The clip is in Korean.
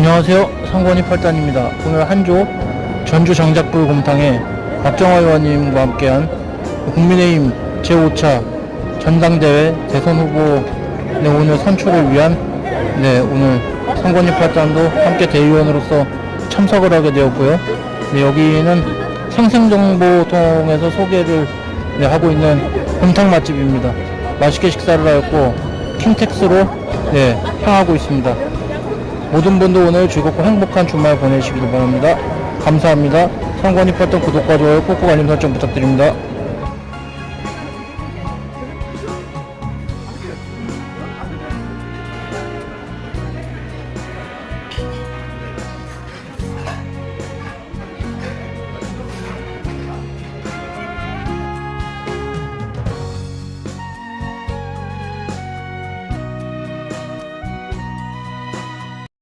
안녕하세요. 상권이 팔단입니다. 오늘 한조 전주 장작불 곰탕에 박정화 의원님과 함께한 국민의힘 제5차 전당대회 대선 후보 오늘 선출을 위한 오늘 상권이 팔단도 함께 대의원으로서 참석을 하게 되었고요. 여기는 생생정보 통해서 소개를 하고 있는 곰탕 맛집입니다. 맛있게 식사를 하였고 킨텍스로 향하고 있습니다. 모든 분들 오늘 즐겁고 행복한 주말 보내시길 바랍니다. 감사합니다. 상권이 팔단 구독과 좋아요 꾹꾹 알림 설정 부탁드립니다.